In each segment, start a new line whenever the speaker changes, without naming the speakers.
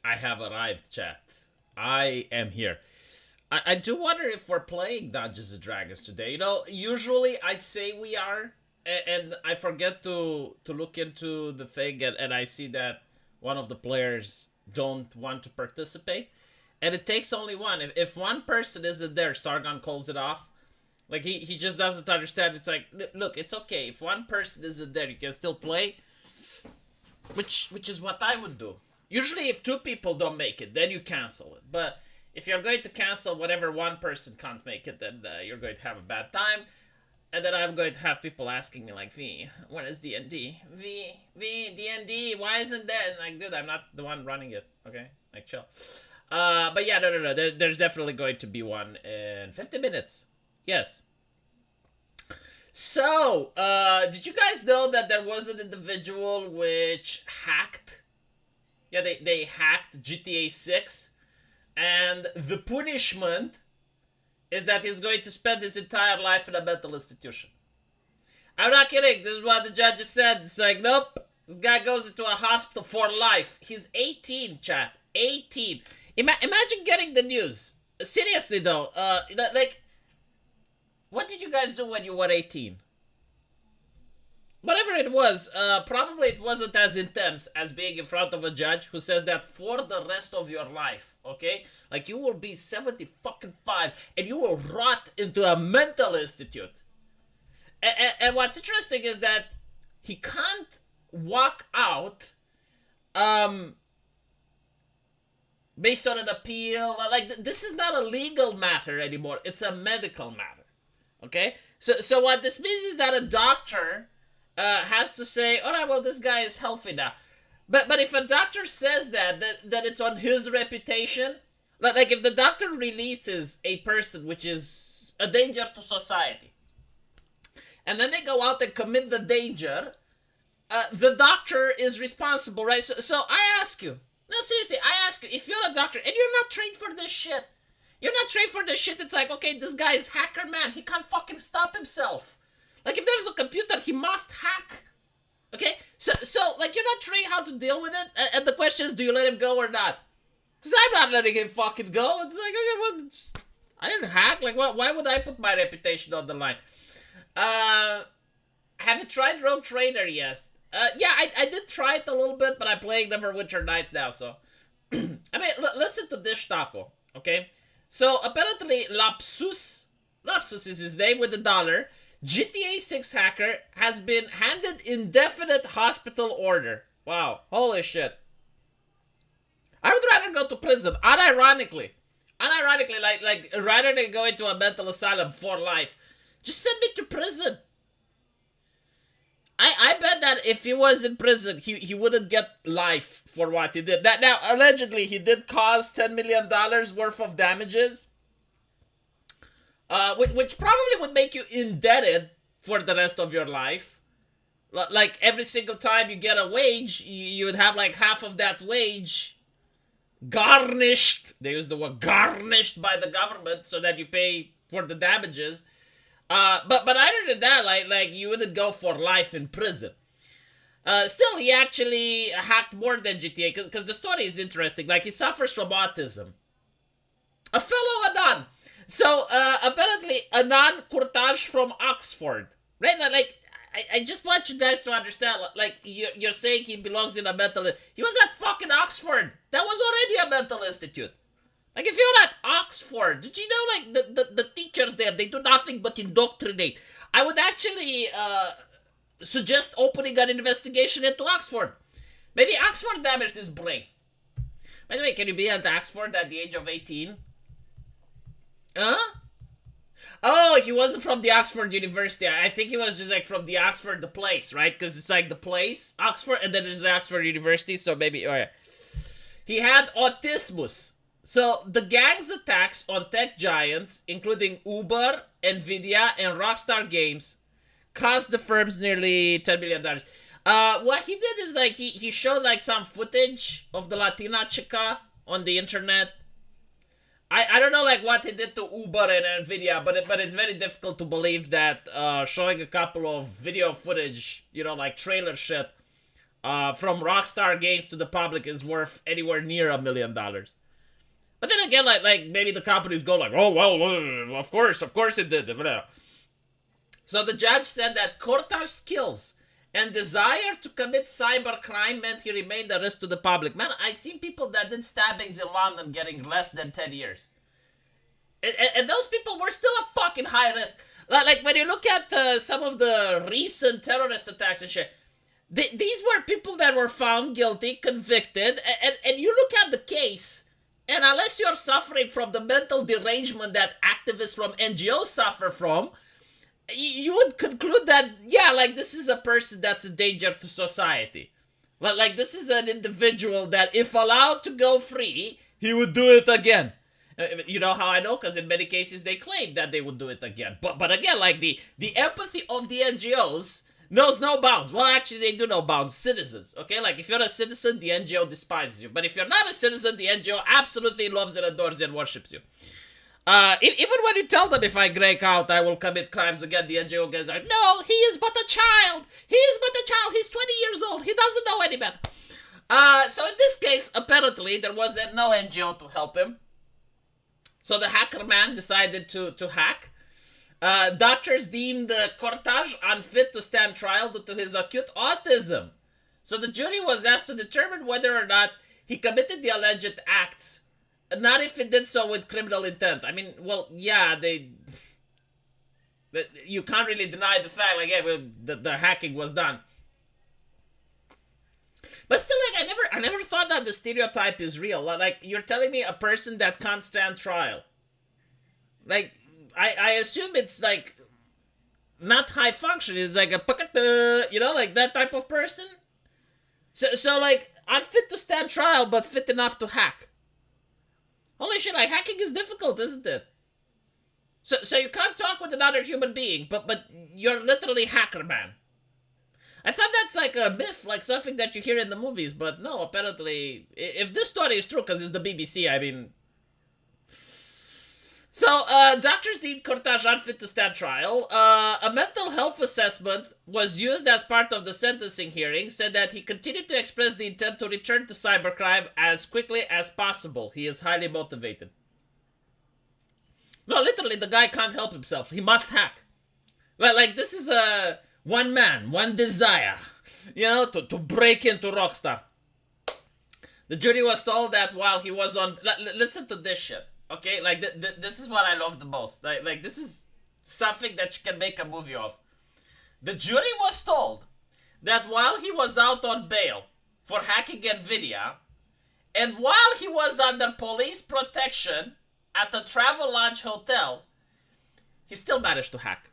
I have arrived, chat. I am here. I do wonder if we're playing Dungeons and Dragons today. You know, usually I say we are, and I forget to look into the thing, and I see that one of the players don't want to participate, and it takes only one. If one person isn't there, Sargon calls it off. Like he just doesn't understand. It's like, look, it's okay if one person isn't there, you can still play, which is what I would do. Usually, if two people don't make it, then you cancel it. But if you're going to cancel whatever one person can't make it, then you're going to have a bad time. And then I'm going to have people asking me like, V, what is DnD? DnD, why isn't that? And like, dude, I'm not the one running it, okay? Like, chill. But yeah, no. There's definitely going to be one in 50 minutes. Yes. So, did you guys know that there was an individual which hacked? Yeah, they hacked GTA 6. And the punishment is that he's going to spend his entire life in a mental institution. I'm not kidding. This is what the judge said. It's like, nope. This guy goes into a hospital for life. He's 18, chat. 18. Imagine getting the news. Seriously, though. Like, what did you guys do when you were 18? Whatever it was, probably it wasn't as intense as being in front of a judge who says that for the rest of your life, okay? Like, you will be 70 fucking 5 and you will rot into a mental institute. And what's interesting is that he can't walk out based on an appeal. Like, this is not a legal matter anymore. It's a medical matter, okay? So what this means is that a doctor has to say, all right, well, this guy is healthy now. But if a doctor says that it's on his reputation, like if the doctor releases a person which is a danger to society, and then they go out and commit the danger, the doctor is responsible, right? So I ask you, no, seriously, I ask you, if you're a doctor and you're not trained for this shit, it's like, okay, this guy is hacker man, he can't fucking stop himself. Like, if there's a computer, he must hack. Okay? So like, you're not trained how to deal with it. And the question is, do you let him go or not? Because I'm not letting him fucking go. It's like, okay, well, I didn't hack. Like, why would I put my reputation on the line? Have you tried Rogue Trader? Yes. Yeah, I did try it a little bit, but I'm playing Neverwinter Nights now, so. I mean, listen to this taco, okay? So, apparently, Lapsus is his name with $1. GTA 6 hacker has been handed indefinite hospital order. Wow, holy shit. I would rather go to prison, unironically, like rather than go into a mental asylum for life. Just send me to prison. I bet that if he was in prison, he wouldn't get life for what he did. Now, allegedly, he did cause $10 million worth of damages. Which probably would make you indebted for the rest of your life. Like, every single time you get a wage, you would have like half of that wage garnished. They use the word garnished by the government so that you pay for the damages. But other than that, like you wouldn't go for life in prison. Still, he actually hacked more than GTA because the story is interesting. Like, he suffers from autism. A fellow Anon. So, apparently, Anon Kurtaj from Oxford. Right now, like, I just want you guys to understand, like, you're saying he belongs in a mental... He was at fucking Oxford. That was already a mental institute. Like, if you're at Oxford, did you know, like, the teachers there, they do nothing but indoctrinate. I would actually, suggest opening an investigation into Oxford. Maybe Oxford damaged his brain. By the way, can you be at Oxford at the age of 18? Huh? Oh, he wasn't from the Oxford University. I think he was just like from the Oxford, the place, right? Because it's like the place, Oxford, and then there's the Oxford University, so maybe, oh yeah. He had autismus. So, the gang's attacks on tech giants, including Uber, Nvidia, and Rockstar Games, cost the firms nearly $10 million. What he did is, like, he showed, like, some footage of the Latina chica on the internet. I don't know, like, what he did to Uber and Nvidia, but it's very difficult to believe that showing a couple of video footage, you know, like trailer shit, from Rockstar Games to the public is worth anywhere near $1 million. But then again, like maybe the companies go like, oh well, of course it did. So the judge said that Kortar's skills and desire to commit cybercrime meant he remained a risk to the public. Man, I've seen people that did stabbings in London getting less than 10 years. And those people were still a fucking high risk. Like when you look at some of the recent terrorist attacks and shit, these were people that were found guilty, convicted, and you look at the case, and unless you're suffering from the mental derangement that activists from NGOs suffer from, you would conclude that, yeah, like this is a person that's a danger to society. Like this is an individual that if allowed to go free, he would do it again. You know how I know? Because in many cases they claim that they would do it again. But again, like the empathy of the NGOs knows no bounds. Well, actually, they do know bounds. Citizens, okay? Like if you're a citizen, the NGO despises you. But if you're not a citizen, the NGO absolutely loves and adores you and worships you. Even when you tell them if I break out, I will commit crimes again, the NGO guys are like, no, he is but a child. He is but a child. He's 20 years old. He doesn't know any better. So in this case, apparently, there was no NGO to help him. So the hacker man decided to hack. Doctors deemed Cortage unfit to stand trial due to his acute autism. So the jury was asked to determine whether or not he committed the alleged acts, not if he did so with criminal intent. I mean, well, yeah, you can't really deny the fact, like, yeah, well, the hacking was done. But still, like, I never thought that the stereotype is real. Like, you're telling me a person that can't stand trial. Like, I assume it's, like, not high function. It's like a, you know, like that type of person. So like, unfit to stand trial, but fit enough to hack. Holy shit, like, hacking is difficult, isn't it? So you can't talk with another human being, but you're literally hacker man. I thought that's like a myth, like something that you hear in the movies, but no, apparently, if this story is true, because it's the BBC, I mean... So, doctors deemed Cortage unfit to stand trial. A mental health assessment was used as part of the sentencing hearing, said that he continued to express the intent to return to cybercrime as quickly as possible. He is highly motivated. No, literally, the guy can't help himself. He must hack. Like this is a... one man, one desire, you know, to break into Rockstar. The jury was told that while he was on... Listen to this shit, okay? Like, this is what I love the most. Like, this is something that you can make a movie of. The jury was told that while he was out on bail for hacking NVIDIA, and while he was under police protection at a Travelodge hotel, he still managed to hack.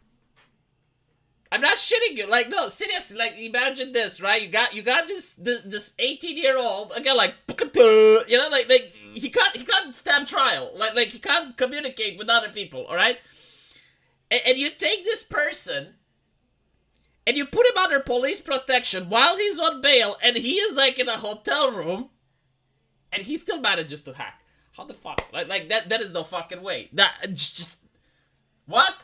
I'm not shitting you. Like, no, seriously. Like, imagine this, right? You got this 18-year-old again, like, you know, like he can't stand trial. Like he can't communicate with other people. All right, and you take this person and you put him under police protection while he's on bail, and he is like in a hotel room, and he still manages to hack. How the fuck? Like that is no fucking way. That just what?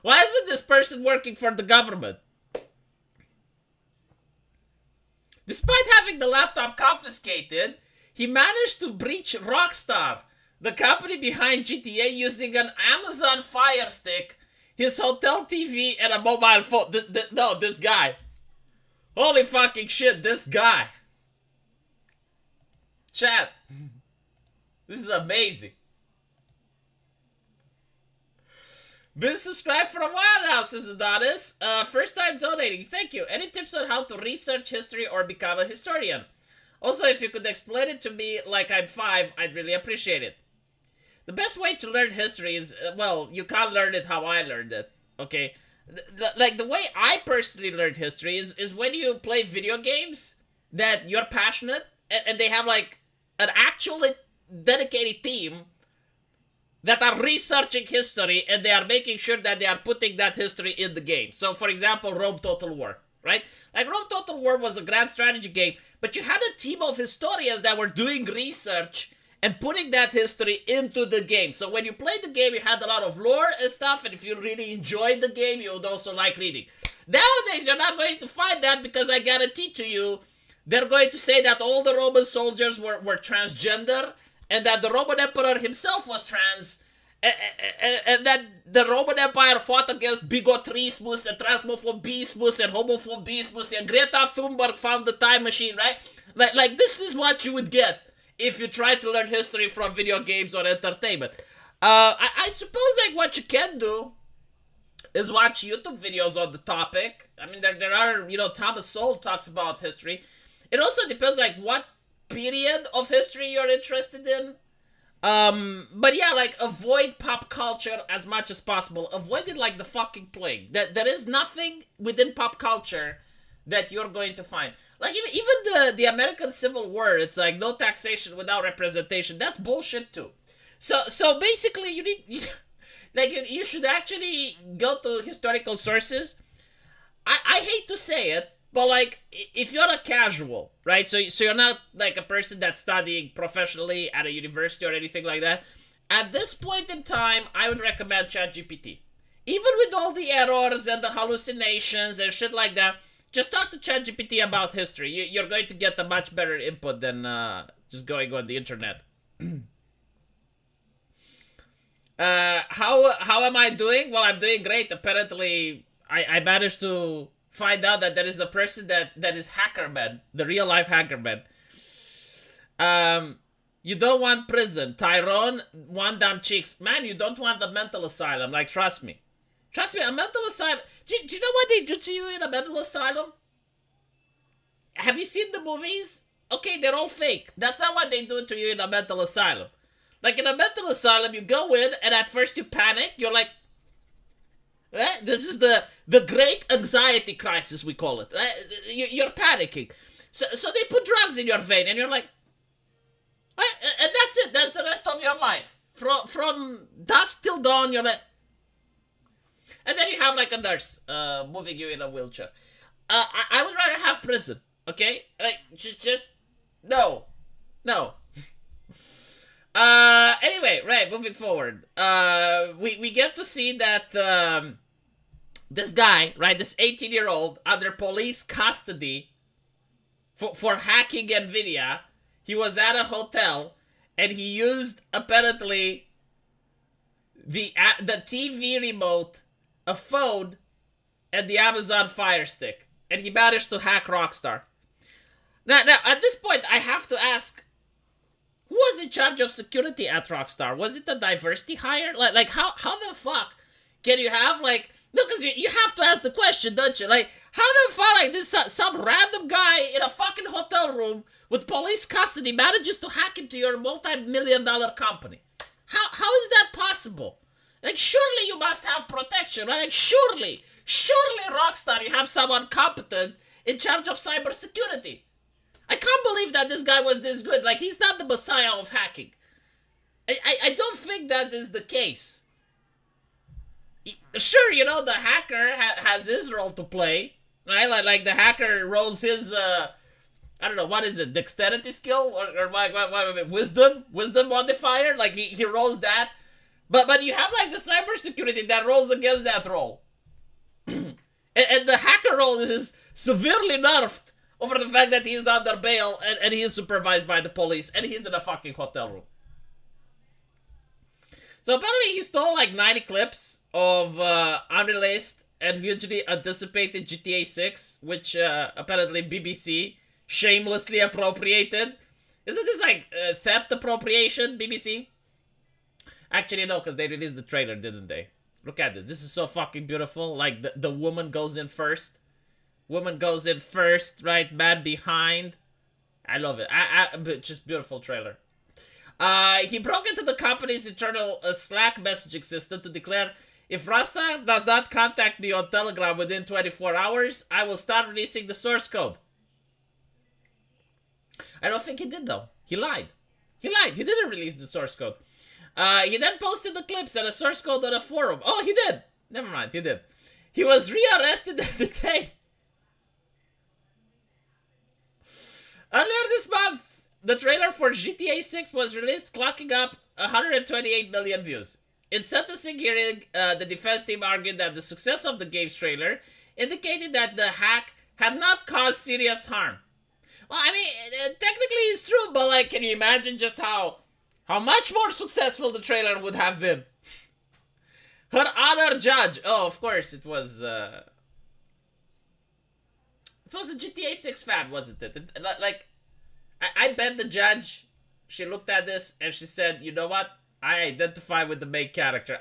Why isn't this person working for the government? Despite having the laptop confiscated, he managed to breach Rockstar, the company behind GTA, using an Amazon Fire Stick, his hotel TV, and a mobile phone. No, this guy. Holy fucking shit, this guy. Chat. This is amazing. Been subscribed for a while now, says Adonis. First time donating. Thank you. Any tips on how to research history or become a historian? Also, if you could explain it to me like I'm 5, I'd really appreciate it. The best way to learn history is, well, you can't learn it how I learned it, okay? Like, the way I personally learned history is when you play video games that you're passionate, and they have, like, an actually dedicated team that are researching history, and they are making sure that they are putting that history in the game. So, for example, Rome Total War, right? Like, Rome Total War was a grand strategy game, but you had a team of historians that were doing research and putting that history into the game. So when you played the game, you had a lot of lore and stuff, and if you really enjoyed the game, you would also like reading. Nowadays, you're not going to find that because I guarantee to you, they're going to say that all the Roman soldiers were transgender and that the Roman Emperor himself was trans and that the Roman Empire fought against bigotrismus and transmophobismus and homophobismus and Greta Thunberg found the time machine, right? Like this is what you would get if you try to learn history from video games or entertainment. I suppose like what you can do is watch YouTube videos on the topic. I mean, there are, Thomas Sowell talks about history. It also depends like what period of history you're interested in. But yeah, like avoid pop culture as much as possible. Avoid it like the fucking plague. There is nothing within pop culture that you're going to find. Like even the American Civil War, it's like no taxation without representation. That's bullshit too. So basically you need you should actually go to historical sources. I hate to say it, but like if you're a casual, right? So you're not like a person that's studying professionally at a university or anything like that. At this point in time, I would recommend ChatGPT. Even with all the errors and the hallucinations and shit like that, just talk to ChatGPT about history. You're going to get a much better input than just going on the internet. How am I doing? Well, I'm doing great. Apparently, I managed to find out that there is a person that is Hackerman, the real life Hackerman. You don't want prison. Tyrone, one damn cheeks. Man, you don't want a mental asylum. Like, trust me. Trust me, a mental asylum. Do you know what they do to you in a mental asylum? Have you seen the movies? Okay, they're all fake. That's not what they do to you in a mental asylum. Like in a mental asylum, you go in and at first you panic. You're like, right? This is the great anxiety crisis, we call it. You're panicking. So they put drugs in your vein and you're like, right? And that's it. That's the rest of your life. From dusk till dawn, you're like, and then you have like a nurse moving you in a wheelchair. I would rather have prison, okay? Like, just no. Anyway, right, moving forward. We get to see that this guy, right, this 18-year-old under police custody for hacking NVIDIA, he was at a hotel and he used apparently the TV remote, a phone, and the Amazon Fire Stick, and he managed to hack Rockstar. Now at this point, I have to ask, who was in charge of security at Rockstar? Was it a diversity hire? Like how the fuck can you have like, no, because you have to ask the question, don't you? Like, how the fuck like this some random guy in a fucking hotel room with police custody manages to hack into your multi-million-dollar company? How is that possible? Like, surely you must have protection, right? Like, surely Rockstar, you have someone competent in charge of cybersecurity. I can't believe that this guy was this good. Like, he's not the messiah of hacking. I don't think that is the case. Sure, the hacker has his role to play, right? Like the hacker rolls his, I don't know, what is it, dexterity skill? Or what wisdom modifier? Like, he rolls that. But you have, like, the cybersecurity that rolls against that roll. and the hacker roll is severely nerfed over the fact that he is under bail and he is supervised by the police and he's in a fucking hotel room. So apparently he stole like 90 clips of unreleased and hugely anticipated GTA 6, which apparently BBC shamelessly appropriated. Isn't this like theft appropriation, BBC? Actually, no, because they released the trailer, didn't they? Look at this. This is so fucking beautiful. Like, the woman goes in first. Woman goes in first, right? Man behind. I love it. But just beautiful trailer. He broke into the company's internal Slack messaging system to declare, if Rasta does not contact me on Telegram within 24 hours, I will start releasing the source code. I don't think he did, though. He lied. He didn't release the source code. He then posted the clips and a source code on a forum. Oh, he did. Never mind, he did. He was rearrested the day. Earlier this month, the trailer for GTA 6 was released, clocking up 128 million views. In sentencing hearing, the defense team argued that the success of the game's trailer indicating that the hack had not caused serious harm. Well, I mean, technically it's true, but like, can you imagine just how much more successful the trailer would have been? Her other judge. Oh, of course, it was a GTA 6 fan, wasn't it? Like, I bet the judge, she looked at this and she said, you know what? I identify with the main character.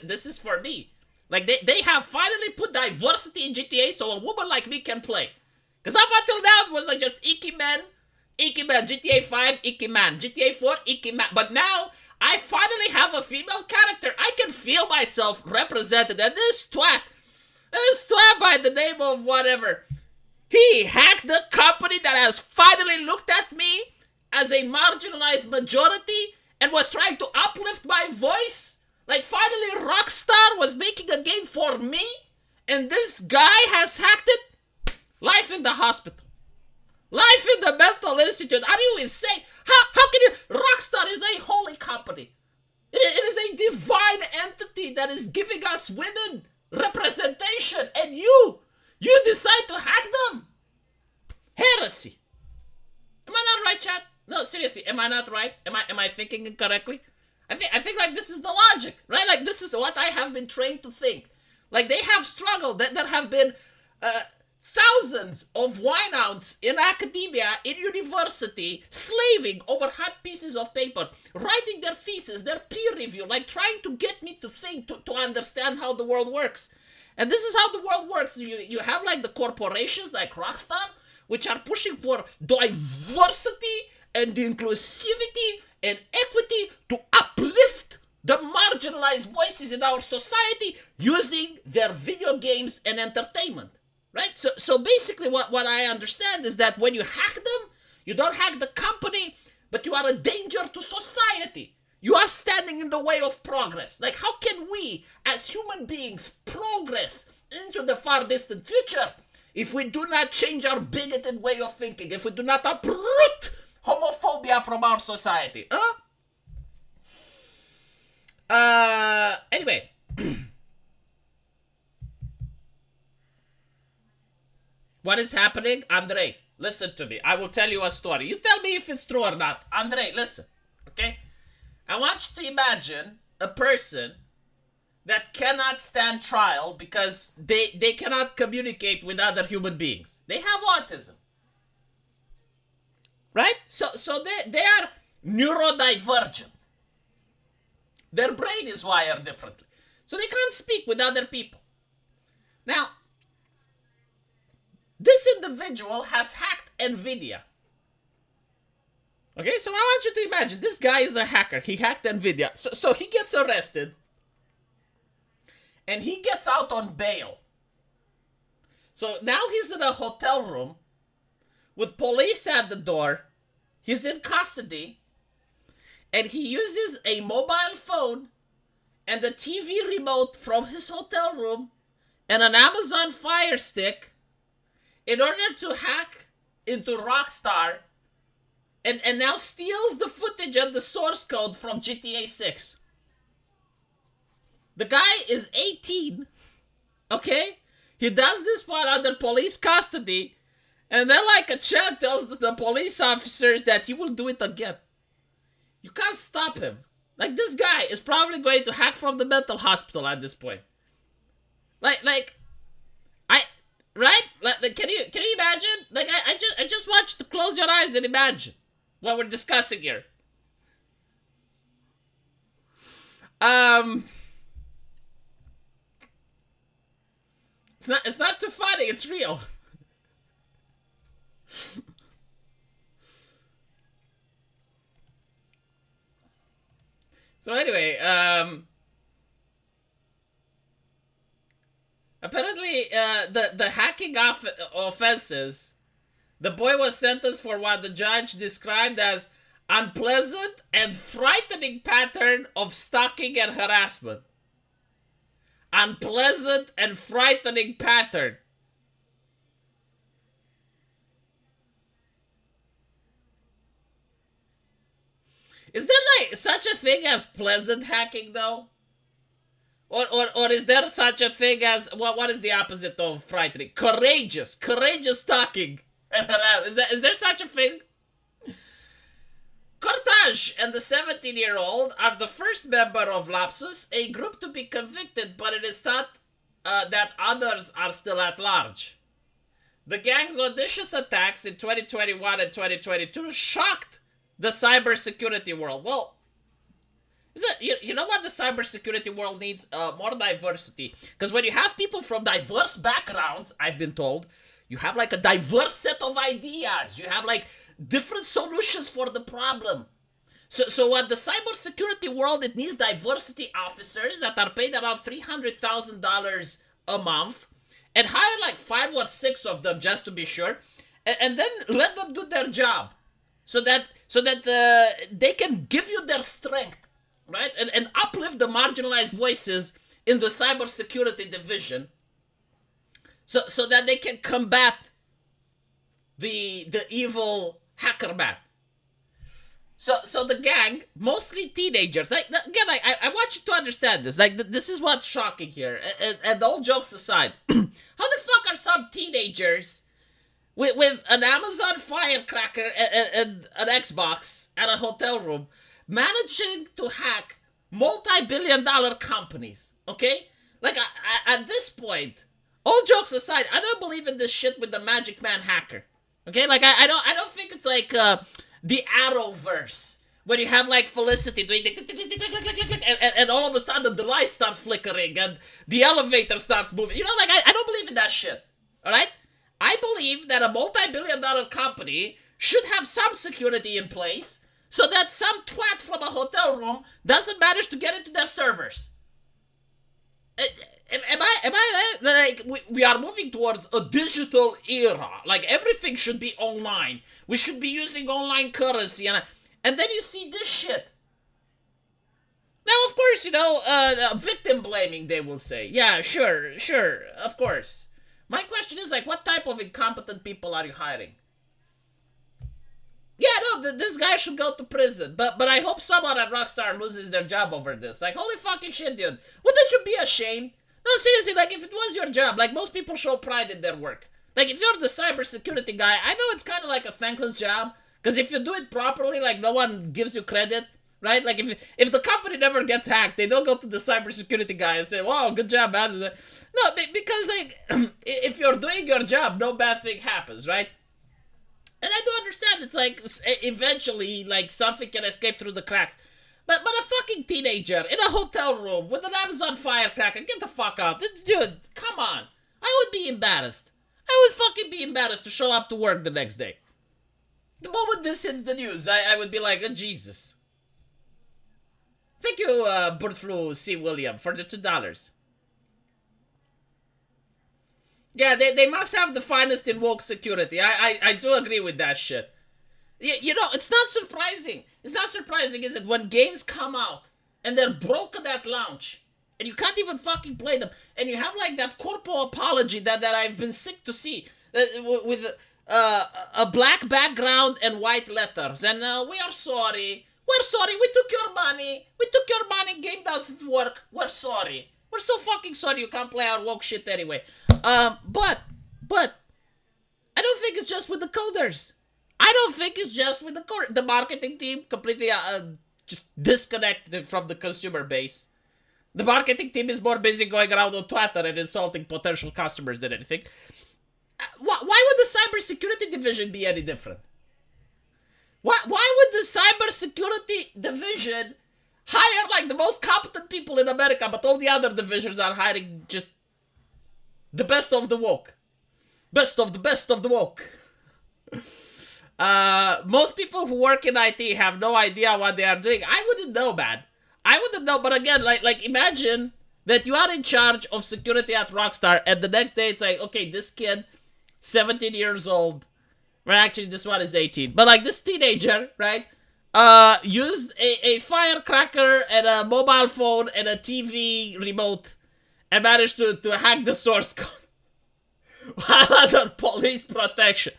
This is for me. Like, they have finally put diversity in GTA so a woman like me can play. Because up until now, it was like just icky man. GTA 5, icky man. GTA 4, icky man. But now, I finally have a female character. I can feel myself represented. And this twat by the name of whatever, he hacked the company that has finally looked at me as a marginalized majority and was trying to uplift my voice. Like, finally Rockstar was making a game for me, and this guy has hacked it. Life in the hospital. Life in the mental institute. Are you insane? How can you... Rockstar is a holy company. It is a divine entity that is giving us women representation, and you decide to hack them. Heresy. Am I not right, chat? No, seriously, am I not right? Am I thinking incorrectly? I think like this is the logic, right? Like this is what I have been trained to think. Like they have struggled. There have been thousands of wineouts in academia, in university, slaving over hot pieces of paper, writing their thesis, their peer review, like trying to get me to think, to understand how the world works. And this is how the world works. You have like the corporations like Rockstar, which are pushing for diversity and inclusivity and equity to uplift the marginalized voices in our society using their video games and entertainment. Right? So basically what I understand is that when you hack them, you don't hack the company, but you are a danger to society. You are standing in the way of progress. Like, how can we, as human beings, progress into the far distant future if we do not change our bigoted way of thinking, if we do not uproot homophobia from our society? Anyway. What is happening? Andre, listen to me. I will tell you a story. You tell me if it's true or not. Andre, listen. Okay? I want you to imagine a person that cannot stand trial because they cannot communicate with other human beings. They have autism. Right? So they are neurodivergent. Their brain is wired differently. So they can't speak with other people. Now, this individual has hacked NVIDIA. Okay, so I want you to imagine, this guy is a hacker. He hacked NVIDIA. So he gets arrested. And he gets out on bail. So now he's in a hotel room with police at the door. He's in custody. And he uses a mobile phone and a TV remote from his hotel room and an Amazon Fire Stick in order to hack into Rockstar and now steals the footage and the source code from GTA 6. The guy is 18, okay? He does this while under police custody, and then like a chat tells the police officers that he will do it again. You can't stop him. Like, this guy is probably going to hack from the mental hospital at this point. Right? Like, can you imagine? Like, I just want you to close your eyes and imagine what we're discussing here. It's not too funny, it's real. So anyway, apparently, the hacking offenses, the boy was sentenced for what the judge described as unpleasant and frightening pattern of stalking and harassment. Unpleasant and frightening pattern. Is there like such a thing as pleasant hacking though? Or is there such a thing as what is the opposite of frightening? Courageous talking. Is there such a thing? Cortage and the 17-year-old are the first member of Lapsus, a group to be convicted, but it is thought that others are still at large. The gang's audacious attacks in 2021 and 2022 shocked the cybersecurity world. Well, you know what the cybersecurity world needs? More diversity. Because when you have people from diverse backgrounds, I've been told, you have like a diverse set of ideas. You have like different solutions for the problem. So what the cybersecurity world, it needs diversity officers that are paid around $300,000 a month, and hire like 5 or 6 of them just to be sure, and then let them do their job, so that they can give you their strength, right, and uplift the marginalized voices in the cybersecurity division, so that they can combat the evil hacker man. So the gang, mostly teenagers. Like, again, I want you to understand this. Like, this is what's shocking here. And all jokes aside, how the fuck are some teenagers with an Amazon firecracker and an Xbox and a hotel room managing to hack multi-billion-dollar companies? Okay, like at this point, all jokes aside, I don't believe in this shit with the Magic Man hacker. Okay, like I don't think it's like the Arrowverse, where you have like Felicity doing and all of a sudden the lights start flickering and the elevator starts moving. You know, like I don't believe in that shit. All right, I believe that a multi-billion-dollar company should have some security in place so that some twat from a hotel room doesn't manage to get into their servers. Am I like we are moving towards a digital era? Like everything should be online. We should be using online currency, and then you see this shit. Now, of course, you know, victim blaming. They will say, yeah, sure, of course. My question is like, what type of incompetent people are you hiring? Yeah, no, this guy should go to prison. But I hope someone at Rockstar loses their job over this. Like, holy fucking shit, dude. Wouldn't you be ashamed? No, seriously, like, if it was your job, like, most people show pride in their work. Like, if you're the cybersecurity guy, I know it's kind of like a thankless job, because if you do it properly, like, no one gives you credit, right? Like, if the company never gets hacked, they don't go to the cybersecurity guy and say, wow, good job, man. No, because, like, if you're doing your job, no bad thing happens, right? And I do understand it's like, eventually, like, something can escape through the cracks. But a fucking teenager in a hotel room with an Amazon firecracker, get the fuck out. Dude, come on. I would be embarrassed. I would fucking be embarrassed to show up to work the next day. The moment this hits the news, I would be like, oh, Jesus. Thank you, Bird Flu C. William, for the $2. Yeah, they must have the finest in woke security. I do agree with that shit. You know, it's not surprising. It's not surprising, is it? When games come out and they're broken at launch and you can't even fucking play them, and you have like that corpo apology that I've been sick to see with a black background and white letters, and we are sorry. We're sorry. We took your money. Game doesn't work. We're sorry. We're so fucking sorry you can't play our woke shit anyway. But I don't think it's just with the coders. I don't think it's just with the marketing team completely just disconnected from the consumer base. The marketing team is more busy going around on Twitter and insulting potential customers than anything. Why would the cybersecurity division be any different? Why would the cybersecurity division hire like the most competent people in America, but all the other divisions are hiring just the best of the woke? Best of the woke. Most people who work in IT have no idea what they are doing. I wouldn't know, man. I wouldn't know, but again, like imagine that you are in charge of security at Rockstar, and the next day it's like, okay, this kid, 17 years old, well, actually this one is 18, but like this teenager, right, used a firecracker and a mobile phone and a TV remote and managed to hack the source code while under police protection.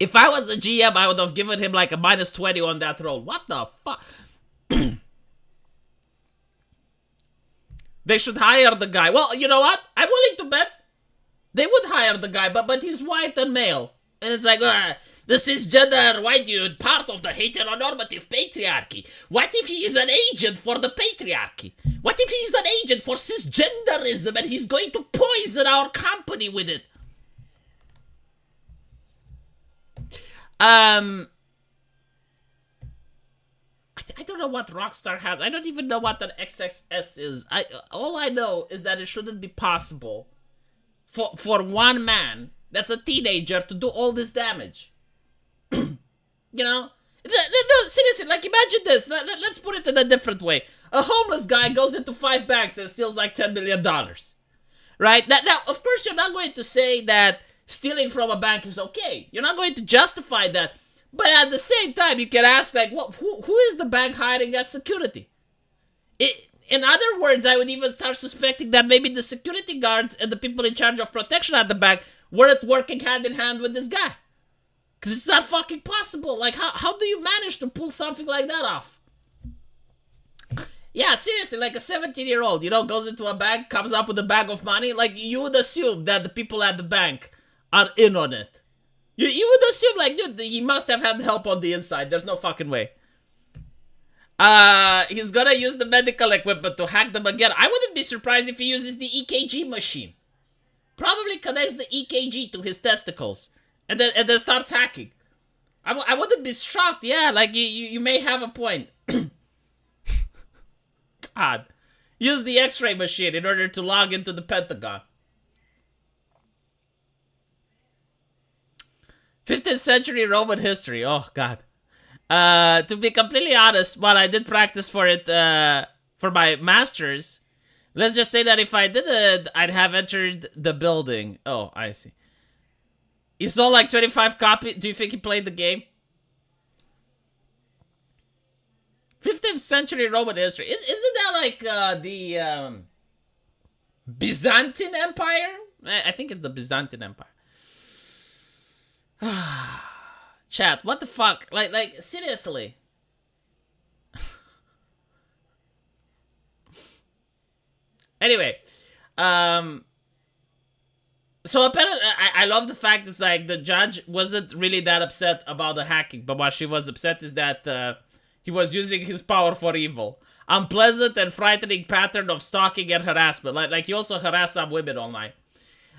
If I was a GM, I would have given him like a -20 on that roll. What the fuck? They should hire the guy. Well, you know what? I'm willing to bet they would hire the guy, but he's white and male. And it's like, the cisgender white dude, part of the heteronormative patriarchy. What if he is an agent for the patriarchy? What if he's an agent for cisgenderism and he's going to poison our company with it? I don't know what Rockstar has. I don't even know what an XXS is. All I know is that it shouldn't be possible for one man that's a teenager to do all this damage. You know? No, seriously, like, imagine this. Let's put it in a different way. A homeless guy goes into 5 banks and steals like $10 million. Right? Now, of course, you're not going to say that stealing from a bank is okay. You're not going to justify that. But at the same time, you can ask, like, who is the bank hiring at security? In other words, I would even start suspecting that maybe the security guards and the people in charge of protection at the bank weren't working hand in hand with this guy. Because it's not fucking possible. Like, how do you manage to pull something like that off? Yeah, seriously, like a 17-year-old, you know, goes into a bank, comes up with a bag of money. Like, you would assume that the people at the bank are in on it. You would assume, like, dude, he must have had help on the inside. There's no fucking way. He's gonna use the medical equipment to hack them again. I wouldn't be surprised if he uses the EKG machine. Probably connects the EKG to his testicles. And then starts hacking. I wouldn't be shocked. Yeah, like, you may have a point. God. Use the X-ray machine in order to log into the Pentagon. 15th century Roman history. Oh, God. To be completely honest, while I did practice for it for my master's, let's just say that if I did it, I'd have entered the building. Oh, I see. He sold like 25 copies. Do you think he played the game? 15th century Roman history. Isn't that like the Byzantine Empire? I think it's the Byzantine Empire. Chat, what the fuck? Like seriously. Anyway, so apparently, I love the fact it's like the judge wasn't really that upset about the hacking, but what she was upset is that he was using his power for evil. Unpleasant and frightening pattern of stalking and harassment. Like he also harassed some women online.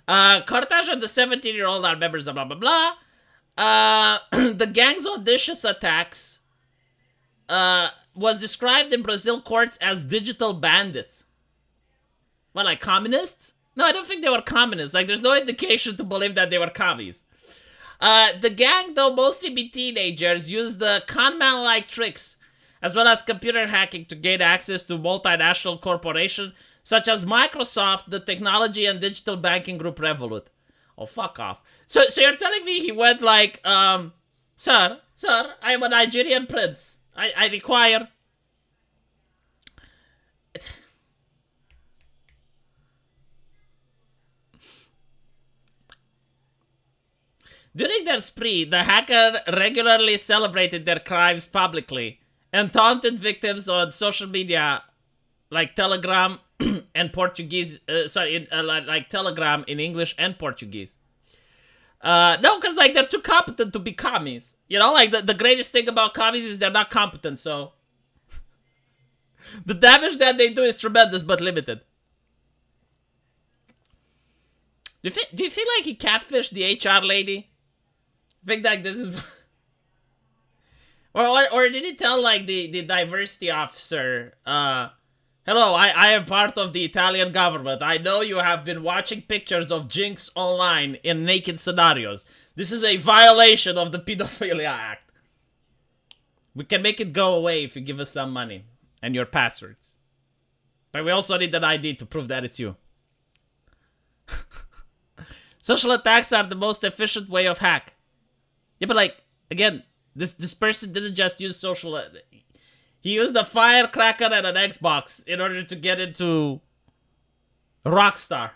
Carthage and the 17-year-old are members of blah blah blah. The gang's audacious attacks was described in Brazil courts as digital bandits. What, like communists? No, I don't think they were communists. Like, there's no indication to believe that they were commies. The gang, though mostly be teenagers, used the conman-like tricks, as well as computer hacking to gain access to multinational corporations, such as Microsoft, the technology and digital banking group Revolut. Oh, fuck off. So you're telling me he went like, Sir, I am a Nigerian prince. I require... During their spree, the hacker regularly celebrated their crimes publicly and taunted victims on social media like Telegram and Portuguese, like Telegram in English and Portuguese. No, because like they're too competent to be commies. You know, like the greatest thing about commies is they're not competent, so the damage that they do is tremendous but limited. Do you feel like he catfished the HR lady? I think that this is... or did he tell, like, the diversity officer, hello, I am part of the Italian government. I know you have been watching pictures of Jinx online in naked scenarios. This is a violation of the Pedophilia Act. We can make it go away if you give us some money and your passwords. But we also need an ID to prove that it's you. Social attacks are the most efficient way of hack. Yeah, but like, again, this person didn't just use social... He used a firecracker and an Xbox in order to get into Rockstar.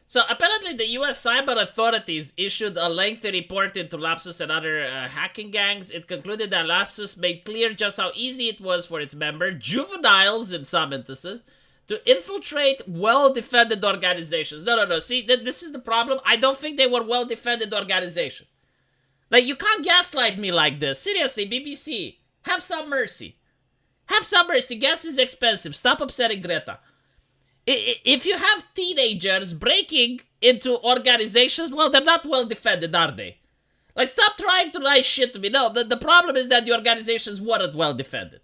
So apparently the US cyber authorities issued a lengthy report into Lapsus and other hacking gangs. It concluded that Lapsus made clear just how easy it was for its members, juveniles in some instances, to infiltrate well-defended organizations. No. See, this is the problem. I don't think they were well-defended organizations. Like, you can't gaslight me like this. Seriously, BBC, have some mercy. Have some mercy. Gas is expensive. Stop upsetting Greta. If you have teenagers breaking into organizations, well, they're not well defended, are they? Like, stop trying to lie shit to me. No, the problem is that the organizations weren't well defended.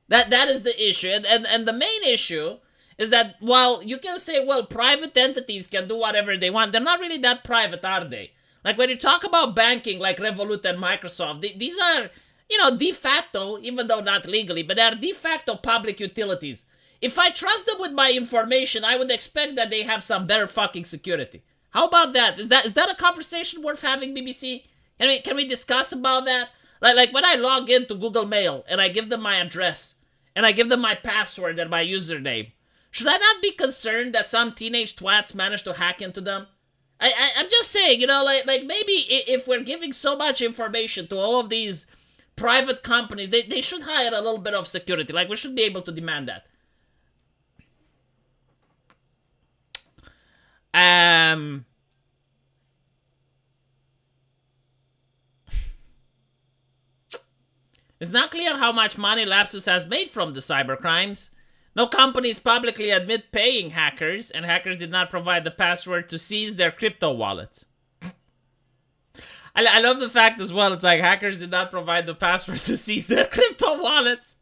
That is the issue. And the main issue is that while you can say, well, private entities can do whatever they want, they're not really that private, are they? Like, when you talk about banking, like Revolut and Microsoft, these are, de facto, even though not legally, but they are de facto public utilities. If I trust them with my information, I would expect that they have some better fucking security. How about that? Is that a conversation worth having, BBC? Can we discuss about that? Like when I log into Google Mail and I give them my address and I give them my password and my username, should I not be concerned that some teenage twats managed to hack into them? I'm just saying, like maybe if we're giving so much information to all of these private companies, they should hire a little bit of security. Like, we should be able to demand that. It's not clear how much money Lapsus has made from the cybercrimes. No companies publicly admit paying hackers, and hackers did not provide the password to seize their crypto wallets. I love the fact as well, it's like hackers did not provide the password to seize their crypto wallets.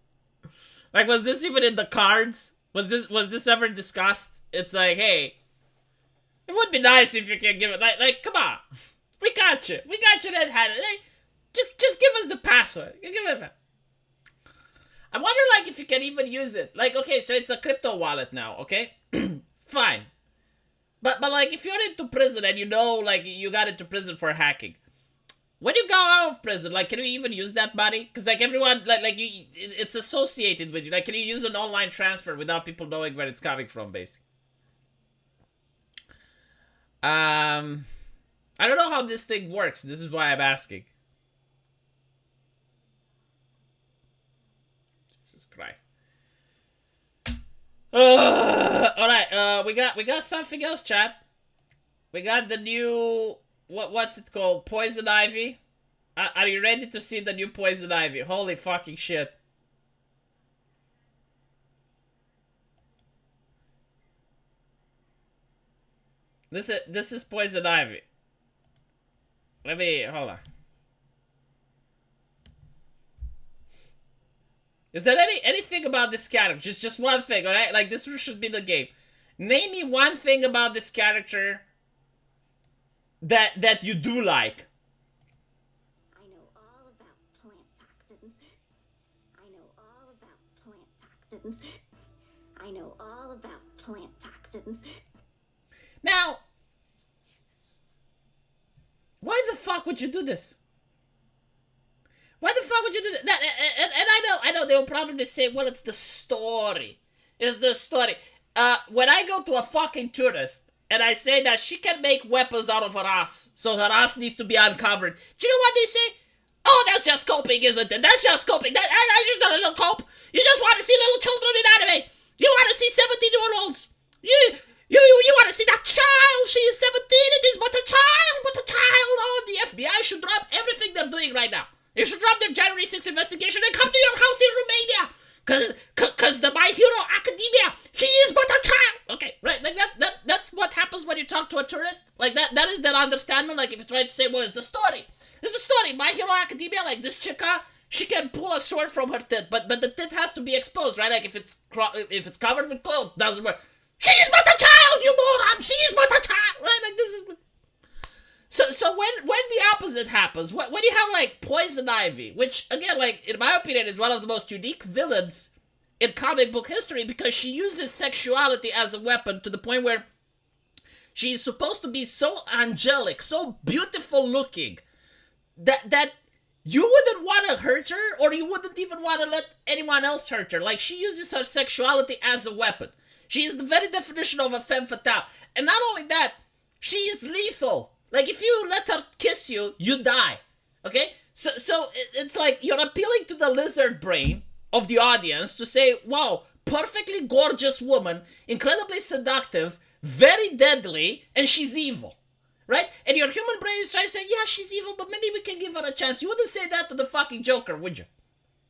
Like, was this even in the cards? Was this ever discussed? It's like, hey, it would be nice if you can give it, like come on. We got you red-handed. Hey, just give us the password. Give it. I wonder, like, if you can even use it. Like, okay, so it's a crypto wallet now, okay? Fine. But like, if you're into prison and like, you got into prison for hacking, when you go out of prison, like, can you even use that money? Because, like, everyone, it's associated with you. Like, can you use an online transfer without people knowing where it's coming from, basically? I don't know how this thing works. This is why I'm asking. Jesus Christ. Alright, we got something else, chat. We got the new... What's it called? Poison Ivy? Are you ready to see the new Poison Ivy? Holy fucking shit. This is Poison Ivy. Hold on. Is there anything about this character? Just one thing, alright? Like, this should be the game. Name me one thing about this character that you do like.
I know all about plant toxins. I know all about plant toxins. I know all about plant toxins.
Now, why the fuck would you do this? Why the fuck would you do that? And I know they'll probably say, well, it's the story. It's the story. When I go to a fucking tourist and I say that she can make weapons out of her ass, so her ass needs to be uncovered, do you know what they say? Oh, that's just coping, isn't it? That's just coping. That's just a little cope. You just want to see little children in anime. You want to see 17-year-olds. You want to see that child? She is 17. It is but a child. Oh, the FBI should drop everything they're doing right now. They should drop their January 6th investigation and come to your house in Romania. Cause the My Hero Academia, she is but a child. Okay, right, like that's what happens when you talk to a tourist. Like that is their understanding. Like, if you try to say, well, it's the story. It's the story. My Hero Academia, like, this chica, she can pull a sword from her tit, but the tit has to be exposed, right? Like, if it's covered with clothes, doesn't work. She is but a child, you moron! She is but a child! Right? Like, this is... So when the opposite happens, when you have, like, Poison Ivy, which, again, like, in my opinion, is one of the most unique villains in comic book history, because she uses sexuality as a weapon to the point where she is supposed to be so angelic, so beautiful looking, that you wouldn't want to hurt her, or you wouldn't even want to let anyone else hurt her. Like, she uses her sexuality as a weapon. She is the very definition of a femme fatale. And not only that, she is lethal. Like, if you let her kiss you, you die. Okay? So it's like you're appealing to the lizard brain of the audience to say, wow, perfectly gorgeous woman, incredibly seductive, very deadly, and she's evil. Right? And your human brain is trying to say, yeah, she's evil, but maybe we can give her a chance. You wouldn't say that to the fucking Joker, would you?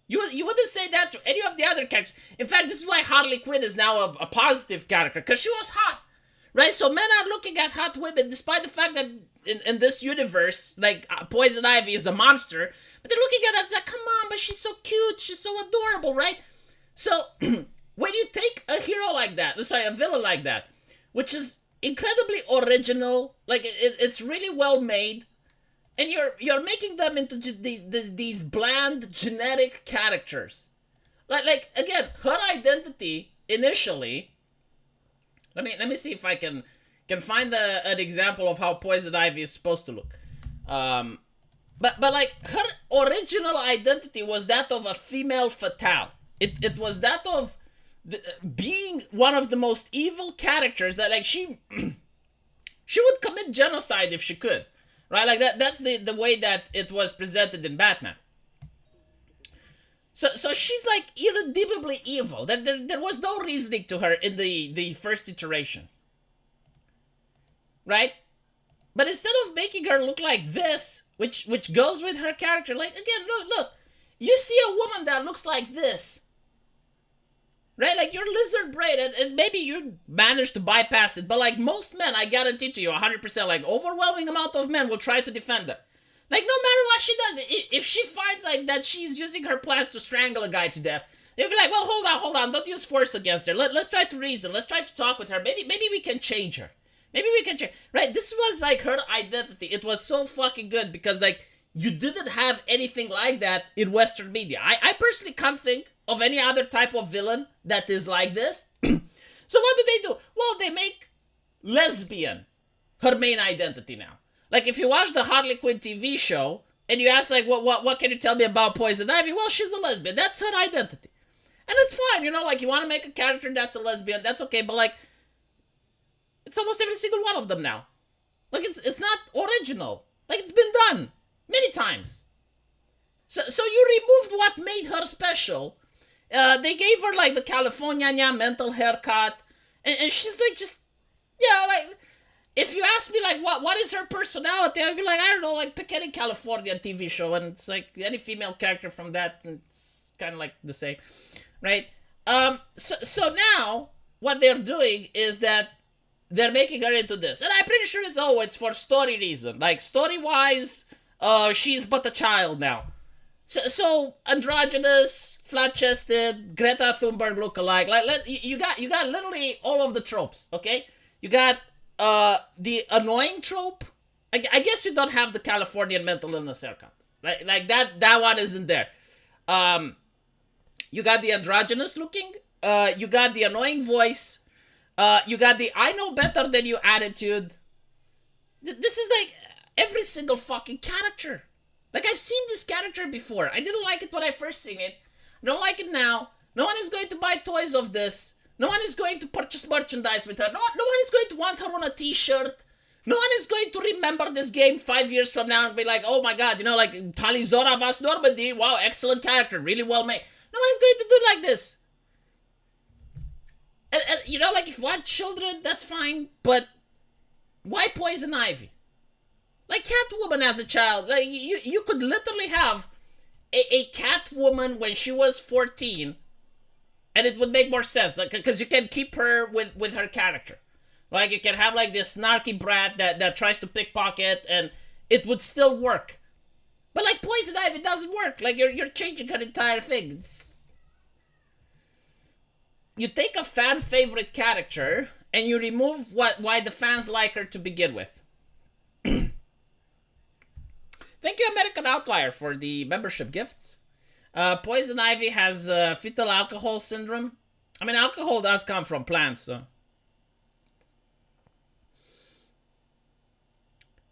You wouldn't say that to any of the other characters. In fact, this is why Harley Quinn is now a positive character, because she was hot. Right? So men are looking at hot women, despite the fact that in this universe, like, Poison Ivy is a monster, but they're looking at her and say, come on, but she's so cute, she's so adorable, right? So, when you take a hero like that, a villain like that, which is incredibly original, like, it's really well made, and you're making them into these bland, generic characters. Like again, her identity, initially, let me see if I can find an example of how Poison Ivy is supposed to look. But like, her original identity was that of a female fatale. It was that of being one of the most evil characters that, like, she would commit genocide if she could, right? Like, that's the way that it was presented in Batman. So she's, like, irredeemably evil. There was no reasoning to her in the first iterations, right? But instead of making her look like this, which goes with her character, like, again, look, you see a woman that looks like this, right? Like, your lizard brain, and maybe you managed to bypass it, but, like, most men, I guarantee to you, 100%, like, overwhelming amount of men will try to defend her. Like, no matter what she does, if she finds, like, that she's using her plans to strangle a guy to death, they'll be like, well, hold on, don't use force against her. Let's try to reason, let's try to talk with her, maybe we can change her. Maybe we can change, right? This was, like, her identity. It was so fucking good, because, like, you didn't have anything like that in Western media. I personally can't think of any other type of villain that is like this. So what do? Well, they make lesbian her main identity now. Like, if you watch the Harley Quinn TV show, and you ask, like, what can you tell me about Poison Ivy? Well, she's a lesbian. That's her identity. And it's fine, you know, like, you want to make a character that's a lesbian, that's okay, but, like, it's almost every single one of them now. Like, it's not original. Like, it's been done many times. So you removed what made her special. They gave her, like, the California mental haircut, and she's, like, just, yeah, like, if you ask me, like, what is her personality, I'd be like, I don't know, like, pick any California TV show, and it's, like, any female character from that, and it's kind of, like, the same, right? So now, what they're doing is that they're making her into this, and I'm pretty sure it's for story reason, like, story-wise, she's but a child now. So androgynous, flat-chested, Greta Thunberg look-alike. Like, you got literally all of the tropes, okay? You got the annoying trope. I guess you don't have the Californian mental illness haircut. Like that one isn't there. You got the androgynous looking. You got the annoying voice. You got the I know better than you attitude. This is like every single fucking character. Like, I've seen this character before. I didn't like it when I first seen it. I don't like it now. No one is going to buy toys of this. No one is going to purchase merchandise with her. No one is going to want her on a t-shirt. No one is going to remember this game 5 years from now and be like, oh my god, you know, like, Talizora Vas Normandy, wow, excellent character, really well made. No one is going to do it like this. And you know, like, if you want children, that's fine, but why Poison Ivy? Like, Catwoman as a child, like, you could literally have a Catwoman when she was 14, and it would make more sense, like, because you can keep her with her character. Like, you can have, like, this snarky brat that tries to pickpocket, and it would still work. But, like, Poison Ivy, it doesn't work. Like, you're changing her entire thing. You take a fan favorite character, and you remove why the fans like her to begin with. Thank you, American Outlier, for the membership gifts. Poison Ivy has fetal alcohol syndrome. I mean, alcohol does come from plants, so.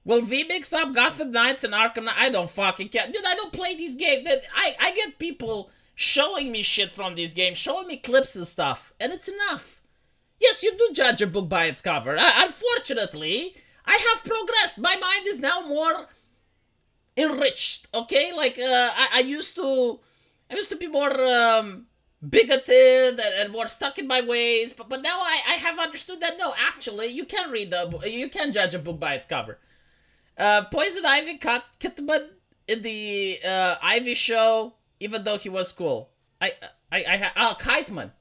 Will V mix up Gotham Knights and Arkham Knight? I don't fucking care. Dude, I don't play these games. I get people showing me shit from these games, showing me clips and stuff, and it's enough. Yes, you do judge a book by its cover. Unfortunately, I have progressed. My mind is now more enriched. Okay, like I used to be more bigoted and more stuck in my ways. But now I have understood that no, actually, you can you can judge a book by its cover. Poison Ivy caught Kitman in the Ivy show, even though he was cool. Kiteman.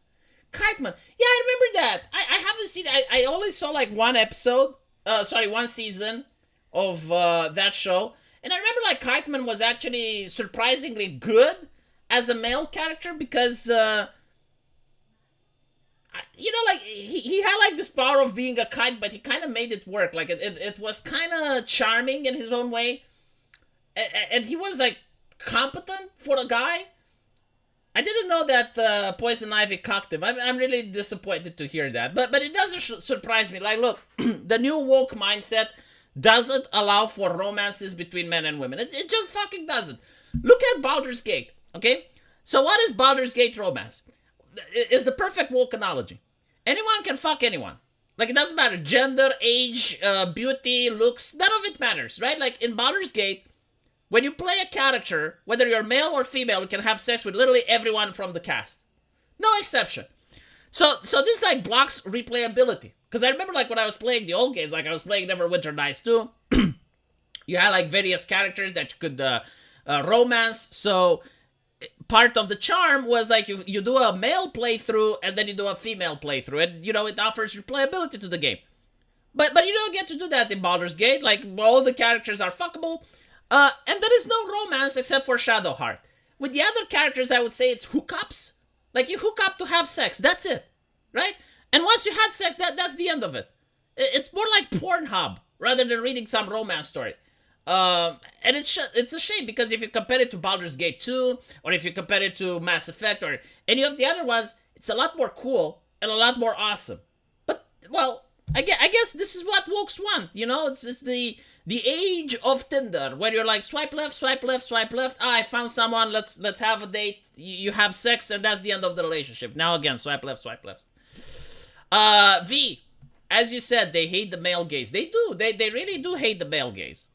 Kiteman. Yeah, I remember that. I haven't seen it. I only saw like one episode. One season of that show. And I remember like Kiteman was actually surprisingly good as a male character because, like he had like this power of being a kite, but he kind of made it work. Like it was kind of charming in his own way. And he was like competent for a guy. I didn't know that Poison Ivy cocked him. I'm really disappointed to hear that. But it doesn't surprise me. Like, look, the new woke mindset doesn't allow for romances between men and women. It just fucking doesn't. Look at Baldur's Gate, okay? So what is Baldur's Gate romance? It's the perfect woke analogy. Anyone can fuck anyone. Like, it doesn't matter. Gender, age, beauty, looks, none of it matters, right? Like, in Baldur's Gate, when you play a character, whether you're male or female, you can have sex with literally everyone from the cast. No exception. So this like blocks replayability. Because I remember like when I was playing the old games, like I was playing Neverwinter Nights 2, you had like various characters that you could romance. So part of the charm was like you do a male playthrough and then you do a female playthrough. And it offers replayability to the game. But you don't get to do that in Baldur's Gate. Like all the characters are fuckable. And there is no romance except for Shadowheart. With the other characters, I would say it's hookups. Like, you hook up to have sex. That's it. Right? And once you had sex, that's the end of it. It's more like Pornhub rather than reading some romance story. And it's a shame because if you compare it to Baldur's Gate 2, or if you compare it to Mass Effect, or any of the other ones, it's a lot more cool and a lot more awesome. But, well, I guess this is what wokes want. It's the age of Tinder, where you're like swipe left, swipe left, swipe left. I found someone. Let's have a date. You have sex, and that's the end of the relationship. Now again, swipe left, swipe left. V, as you said, they hate the male gaze. They do. They really do hate the male gaze.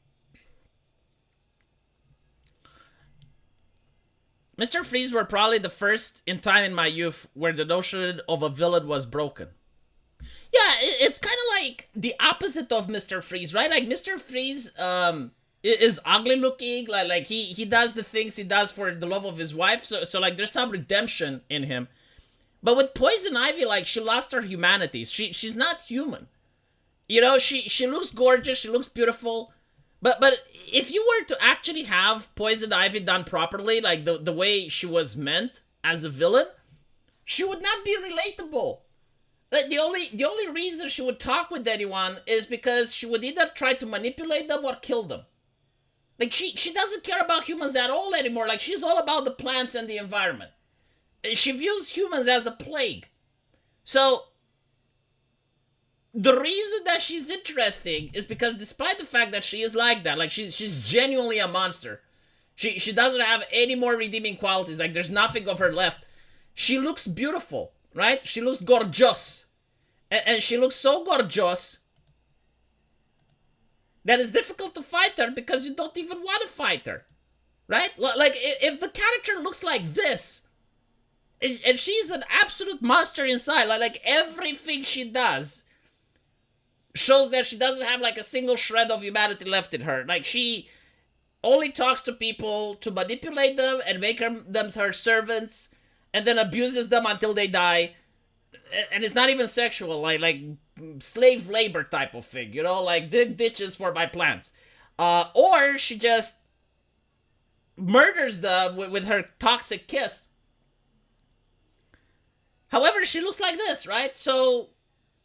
Mr. Freeze were probably the first in time in my youth where the notion of a villain was broken. Yeah, it's kind of like the opposite of Mr. Freeze, right? Like, Mr. Freeze is ugly looking, like he does the things he does for the love of his wife, so like, there's some redemption in him. But with Poison Ivy, like, she lost her humanity. She's not human. She looks gorgeous, she looks beautiful, but if you were to actually have Poison Ivy done properly, like the way she was meant as a villain, she would not be relatable. The only reason she would talk with anyone is because she would either try to manipulate them or kill them. Like, she doesn't care about humans at all anymore. Like, she's all about the plants and the environment. She views humans as a plague. So, the reason that she's interesting is because despite the fact that she is like that, like, she's genuinely a monster. She doesn't have any more redeeming qualities. Like, there's nothing of her left. She looks beautiful. Right? She looks gorgeous. And she looks so gorgeous that it's difficult to fight her because you don't even want to fight her. Right? Like, if the character looks like this, and she's an absolute monster inside, like everything she does shows that she doesn't have like a single shred of humanity left in her. Like, she only talks to people to manipulate them and make them her servants, and then abuses them until they die. And it's not even sexual, like slave labor type of thing, like dig ditches for my plants. Or she just murders them with her toxic kiss. However, she looks like this, right? So,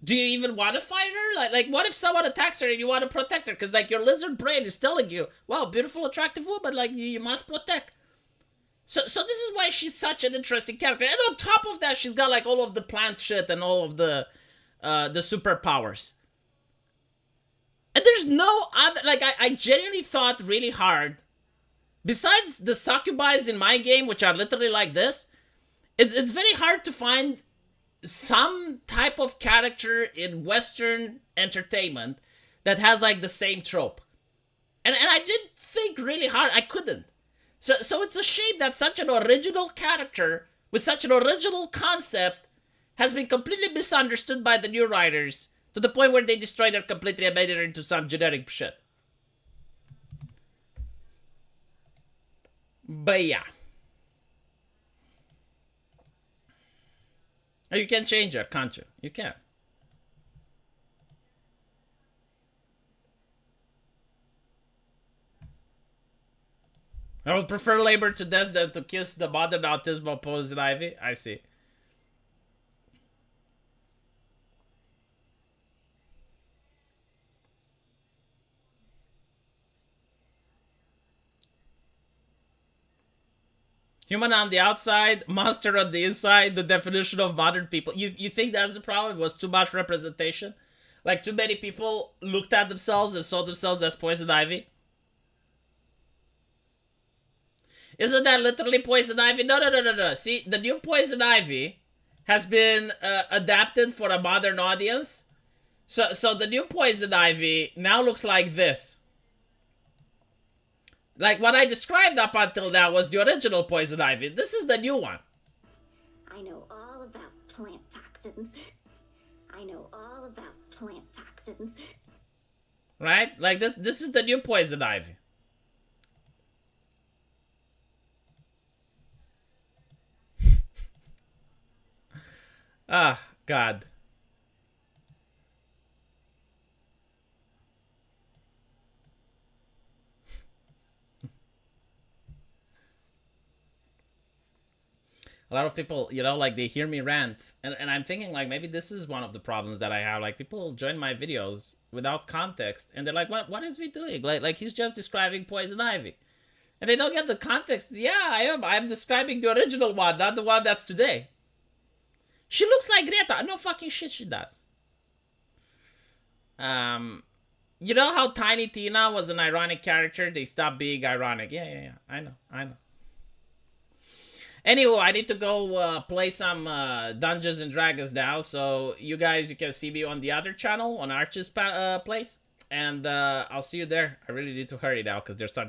do you even want to fight her? Like what if someone attacks her and you want to protect her? Because, like, your lizard brain is telling you, wow, beautiful, attractive woman, like, you must protect. So this is why she's such an interesting character. And on top of that, she's got like all of the plant shit and all of the superpowers. And there's no other, like, I genuinely thought really hard. Besides the succubis in my game, which are literally like this, it's very hard to find some type of character in Western entertainment that has like the same trope. And I did think really hard. I couldn't. So it's a shame that such an original character with such an original concept has been completely misunderstood by the new writers to the point where they destroyed it completely and made it into some generic shit. But yeah. You can change it, can't you? You can. I would prefer labor to death than to kiss the modern autism poison ivy. I see. Human on the outside, monster on the inside, the definition of modern people. You think that's the problem? It was too much representation? Like too many people looked at themselves and saw themselves as poison ivy? Isn't that literally poison ivy? No. See, the new poison ivy has been adapted for a modern audience. So the new poison ivy now looks like this. Like what I described up until now was the original poison ivy. This is the new one.
I know all about plant toxins. I know all about plant toxins.
Right? Like this is the new poison ivy. Ah, God. A lot of people, you know, like they hear me rant, and I'm thinking like maybe this is one of the problems that I have. Like people join my videos without context, and they're like, "What is he doing? Like he's just describing poison ivy," and they don't get the context. Yeah, I am. I'm describing the original one, not the one that's today. She looks like Greta. No fucking shit, she does. You know how Tiny Tina was an ironic character? They stopped being ironic. Yeah. I know. Anyway, I need to go play some Dungeons and Dragons now. So you guys, you can see me on the other channel on Arch's place, and I'll see you there. I really need to hurry now because they're starting.